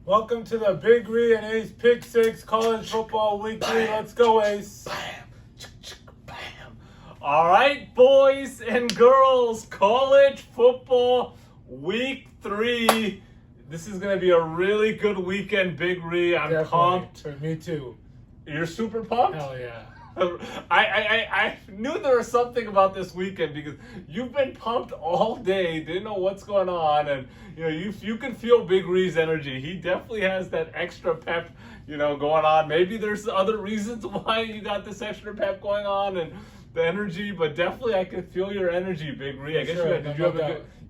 Welcome to the Big Ree and Ace Pick 6 College Football Weekly. Let's go, Ace. Bam. All right, boys and girls, College Football Week 3. This is going to be a really good weekend, Big Ree. I'm Definitely. pumped. Me too. You're super pumped? Hell yeah. I knew there was something about this weekend because you've been pumped all day, didn't know what's going on, and you can feel Big Ree's energy. He definitely has that extra pep, going on. Maybe there's other reasons why you got this extra pep going on and the energy, but definitely I can feel your energy, Big Ree. I guess Sure,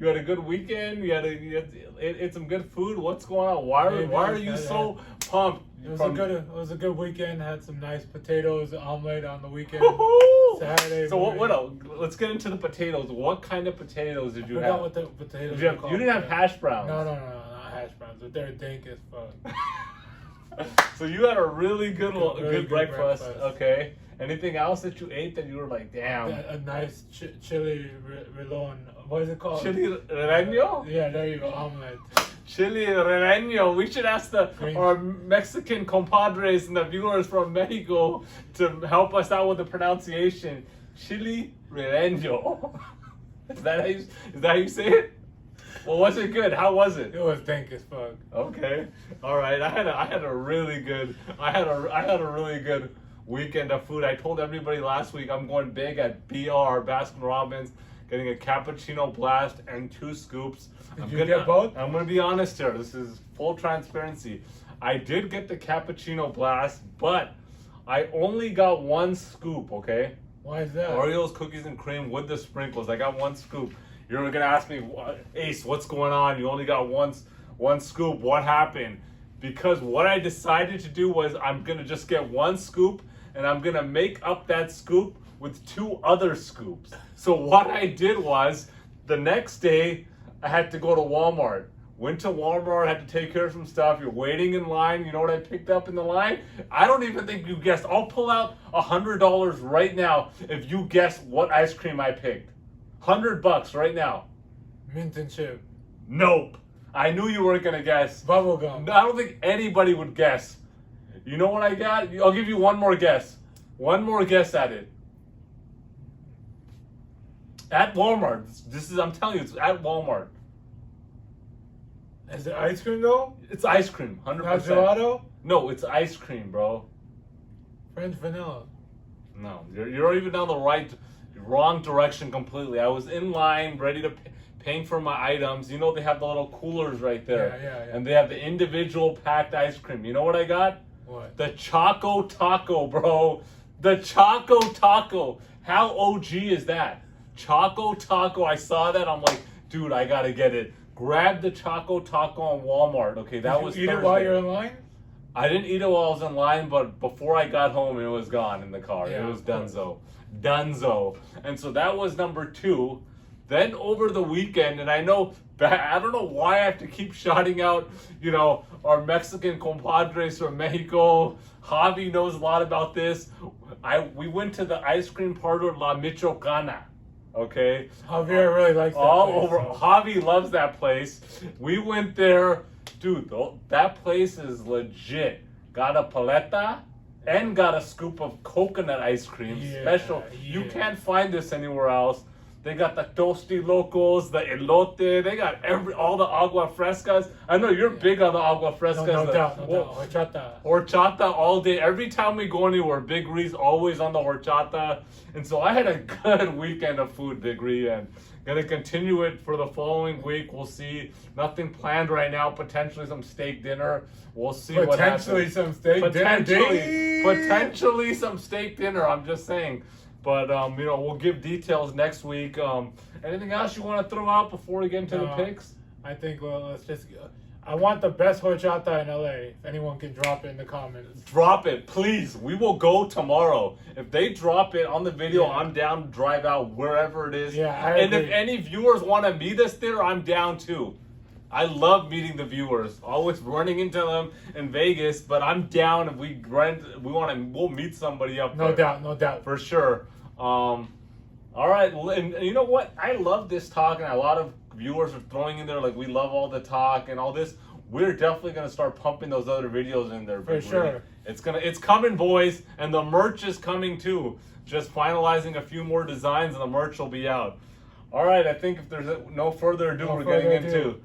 you had a good weekend. You ate some good food. What's going on? Why are you so pumped? It was a good weekend. Had some nice potatoes, omelet on the weekend. Woo-hoo! Saturday. So let's get into the potatoes. What kind of potatoes did you I have? forgot what the potatoes You were called. didn't have hash browns. No, not hash browns, but they're dank as fuck. So you had a really good breakfast. breakfast. Okay. Anything else that you ate that you were like, damn? A nice chili relon. What is it called? Chili relleno? Yeah, there you go. Omelet. Chili relleno. We should ask our Mexican compadres and the viewers from Mexico to help us out with the pronunciation. Chili relleno. Is that how you say it? Well, was it good? How was it? It was dank as fuck. Okay. All right. I had a really good weekend of food. I told everybody last week I'm going big at BR Baskin Robbins, getting a cappuccino blast and 2 scoops. Did you get both? I'm gonna be honest here. This is full transparency. I did get the cappuccino blast, but I only got 1 scoop. Okay. Why is that? Oreos, cookies, and cream with the sprinkles. I got 1 scoop. You're gonna ask me, Ace, what's going on? You only got one scoop. What happened? Because what I decided to do was I'm gonna just get 1 scoop, and I'm gonna make up that scoop with 2 other scoops. So what I did was the next day I had to go to Walmart. Went to Walmart, had to take care of some stuff. You're waiting in line. You know what I picked up in the line? I don't even think you guessed. I'll pull out $100 right now if you guess what ice cream I picked. $100 right now. Mint and chip. Nope. I knew you weren't gonna guess. Bubblegum. I don't think anybody would guess. You know what I got? I'll give you one more guess. One more guess at it. At Walmart. I'm telling you, it's at Walmart. Is it ice cream though? It's ice cream, 100%. Not gelato? No, it's ice cream, bro. French vanilla. No, you're even down the wrong direction completely. I was in line, ready to paying for my items. You know they have the little coolers right there. Yeah. And they have the individual packed ice cream. You know what I got? What? The Choco Taco, bro. The Choco Taco. How OG is that? Choco Taco. I saw that. I'm like, dude, I gotta get it. Grab the Choco Taco on Walmart. Okay, that was Did you eat Thursday. it while you're in line? I didn't eat it while I was in line, but before I got home, it was gone in the car. Yeah, it was of course. Dunzo. And so that was number 2. Then over the weekend, and I don't know why I have to keep shouting out, our Mexican compadres from Mexico. Javi knows a lot about this. We went to the ice cream parlor La Michoacana. Okay? Javier really likes that All place. over. Javi loves that place. We went there. Dude, that place is legit. Got a paleta and got a scoop of coconut ice cream. Special. You can't find this anywhere else. They got the Tosti Locos, the Elote. They got all the agua frescas. I know you're big on the agua frescas. No doubt. Horchata. Horchata all day. Every time we go anywhere, Big Ree's always on the horchata. And so I had a good weekend of food, Big Ree, and gonna continue it for the following week. We'll see. Nothing planned right now. Potentially some steak dinner. We'll see what happens. Potentially some steak dinner. Potentially some steak dinner. I'm just saying. But we'll give details next week. Anything else you want to throw out before we get into the picks? I think let's just. I want the best horchata in LA. If anyone can drop it in the comments. Drop it, please. We will go tomorrow. If they drop it on the video, I'm down to drive out wherever it is. Yeah, and if any viewers want to meet us there, I'm down too. I love meeting the viewers. Always running into them in Vegas, but I'm down if we'll meet somebody up there. No doubt. For sure. All right, and you know what? I love this talk, and a lot of viewers are throwing in there like we love all the talk and all this. we're definitely gonna start pumping those other videos in there. For sure. It's coming, boys, and the merch is coming too. Just finalizing a few more designs, and the merch will be out. All right, I think if there's no further ado, we're getting into.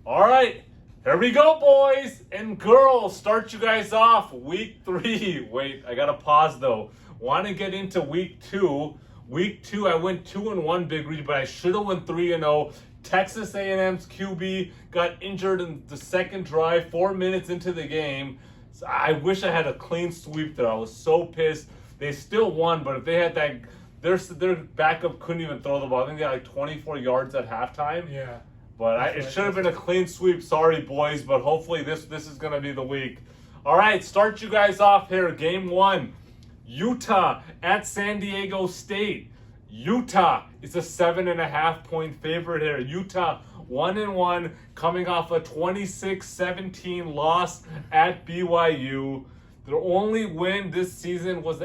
All right, here we go, boys and girls. Start you guys off. Week 3. Wait, I gotta pause though. Want to get into week 2. Week 2, I went 2-1, Big Reed, but I should have went 3-0. Texas A&M's QB got injured in the second drive, 4 minutes into the game. So I wish I had a clean sweep there. I was so pissed. They still won, but if they had that, their backup couldn't even throw the ball. I think they got like 24 yards at halftime. Yeah. But it should have been a clean sweep. Sorry, boys, but hopefully this is going to be the week. All right, start you guys off here. Game 1, Utah at San Diego State. Utah is a 7.5-point favorite here. Utah 1-1, coming off a 26-17 loss at BYU. Their only win this season was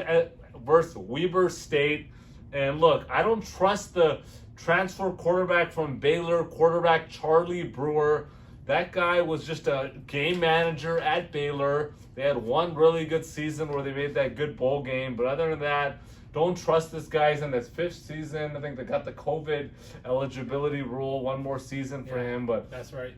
versus Weber State. And look, I don't trust the transfer quarterback from Baylor, quarterback Charlie Brewer. That guy was just a game manager at Baylor. They had one really good season where they made that good bowl game. But other than that, don't trust this guy's in his 5th season. I think they got the COVID eligibility rule, one more season for him. But that's right.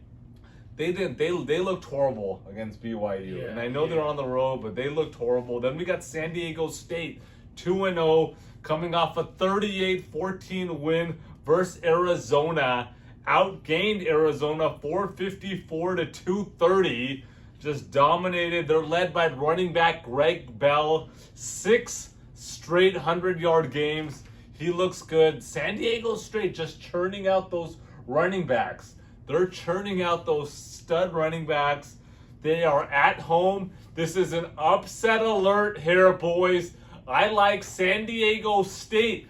They looked horrible against BYU. And I know they're on the road, but they looked horrible. Then we got San Diego State, 2-0, coming off a 38-14 win versus Arizona. Outgained Arizona 454-230. Just dominated. They're led by running back Greg Bell. 6 straight 100-yard games. He looks good. San Diego State just churning out those running backs. They're churning out those stud running backs. They are at home. This is an upset alert here, boys. I like San Diego State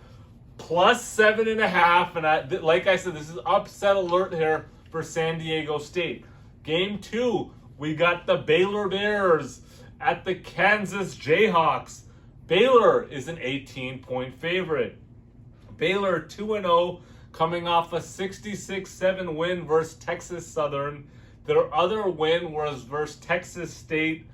plus 7.5. And like I said, this is upset alert here for San Diego State. Game 2, we got the Baylor Bears at the Kansas Jayhawks. Baylor is an 18-point favorite. Baylor 2-0, coming off a 66-7 win versus Texas Southern. Their other win was versus Texas State.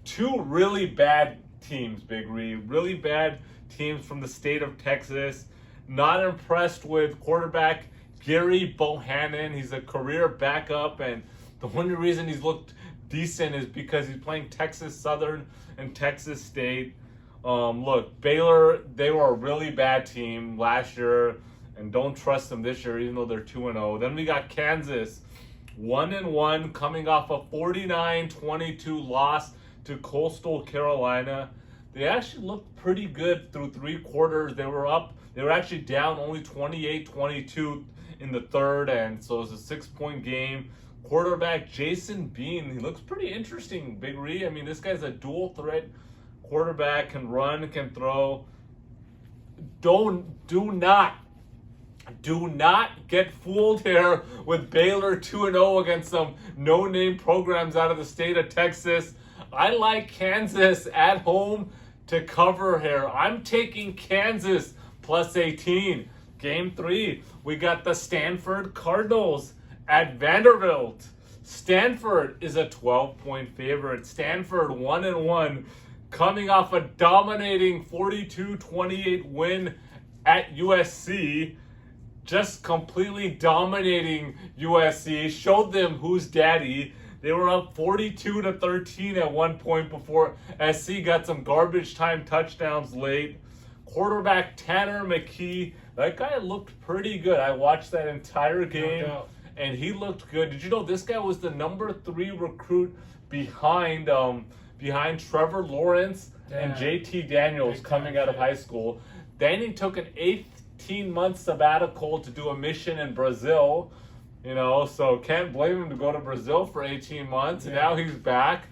2 really bad teams, Big Reed. Really bad teams from the state of Texas. Not impressed with quarterback Gary Bohannon. He's a career backup, and the only reason he's looked decent is because he's playing Texas Southern and Texas State. Look, Baylor, they were a really bad team last year, and don't trust them this year, even though they're 2-0. Then we got Kansas, 1-1, coming off a 49-22 loss to Coastal Carolina. They actually looked pretty good through 3 quarters. They were up. They were actually down only 28-22 in the third, and so it was a 6-point game. Quarterback Jason Bean, he looks pretty interesting, Big Ree. I mean, this guy's a dual threat quarterback, can run, can throw. Do not get fooled here with Baylor 2-0 against some no-name programs out of the state of Texas. I like Kansas at home to cover here. I'm taking Kansas plus 18. Game 3, we got the Stanford Cardinals at Vanderbilt. Stanford is a 12-point favorite. Stanford 1-1, coming off a dominating 42-28 win at USC. Just completely dominating USC. Showed them who's daddy. They were up 42-13 at one point before SC got some garbage time touchdowns late. Quarterback Tanner McKee, that guy looked pretty good. I watched that entire game, and he looked good. Did you know this guy was the number 3 recruit behind Trevor Lawrence and JT Daniels coming out of high school? Then he took an 18-month sabbatical to do a mission in Brazil. You know, so can't blame him to go to Brazil for 18 months. And now he's back.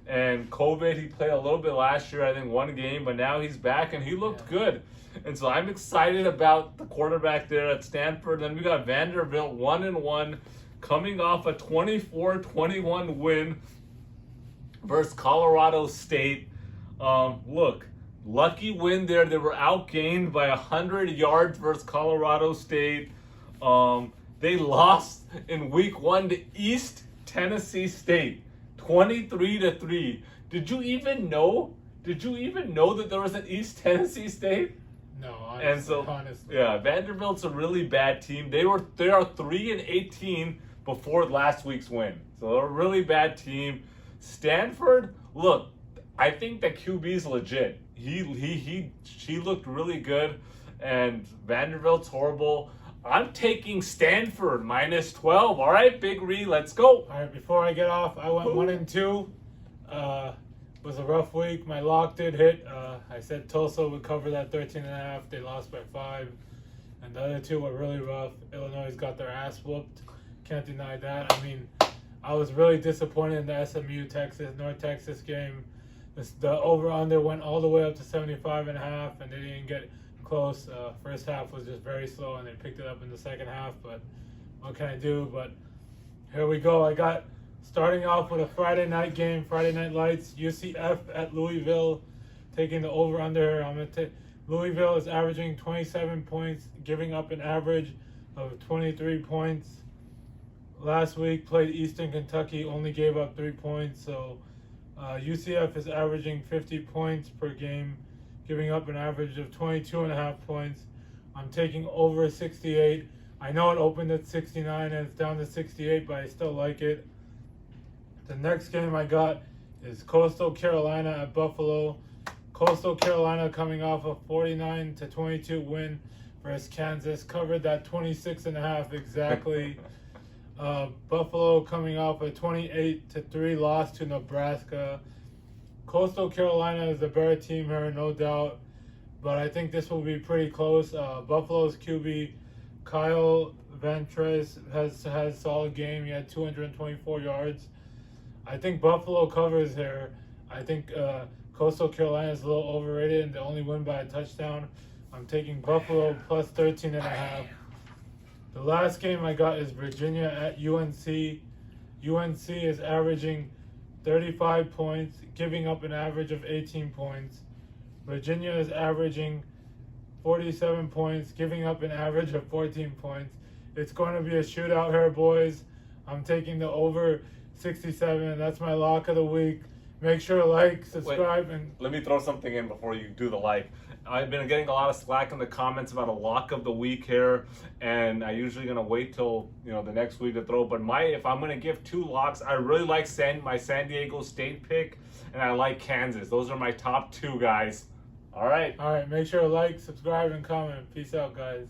And COVID, he played a little bit last year, I think 1 game, but now he's back and he looked good. And so I'm excited about the quarterback there at Stanford. Then we got Vanderbilt 1-1, coming off a 24-21 win versus Colorado State. Look, lucky win there. They were outgained by 100 yards versus Colorado State. They lost in week 1 to East Tennessee State, 23-3. Did you even know? Did you even know that there was an East Tennessee State? No, honestly, And so, yeah, Vanderbilt's a really bad team. They are 3-18 before last week's win. So they're a really bad team. Stanford, look, I think that QB's legit. She looked really good, and Vanderbilt's horrible. I'm taking Stanford -12. All right, Big Ree, let's go. All right, before I get off, I went 1-2. Was a rough week. My lock did hit. I said Tulsa would cover that 13.5. They lost by 5. And the other two were really rough. Illinois got their ass whooped. Can't deny that. I mean, I was really disappointed in the SMU North Texas game. The over-under went all the way up to 75.5, and they didn't get close. First half was just very slow, and they picked it up in the second half. But what can I do? But here we go. I got starting off with a Friday night game, Friday Night Lights, UCF at Louisville, taking the over-under. I'm going to take Louisville is averaging 27 points, giving up an average of 23 points. Last week played Eastern Kentucky, only gave up 3 points. So UCF is averaging 50 points per game, giving up an average of 22.5 points. I'm taking over 68. I know it opened at 69 and it's down to 68, but I still like it. The next game I got is Coastal Carolina at Buffalo. Coastal Carolina coming off a 49-22 win versus Kansas. Covered that 26.5 exactly. Buffalo coming off a 28-3 loss to Nebraska. Coastal Carolina is a better team here, no doubt. But I think this will be pretty close. Buffalo's QB, Kyle Ventress, has had a solid game. He had 224 yards. I think Buffalo covers here. I think Coastal Carolina is a little overrated and they only win by a touchdown. I'm taking Buffalo plus 13.5. The last game I got is Virginia at UNC. UNC is averaging 35 points, giving up an average of 18 points. Virginia is averaging 47 points, giving up an average of 14 points. It's going to be a shootout here, boys. I'm taking the over 67. That's my lock of the week. Make sure to like, subscribe, and let me throw something in before you do the like. I've been getting a lot of slack in the comments about a lock of the week here, and I usually gonna wait till the next week to throw. But if I'm gonna give 2 locks, I really like my San Diego State pick, and I like Kansas. Those are my top 2 guys. All right. Make sure to like, subscribe, and comment. Peace out, guys.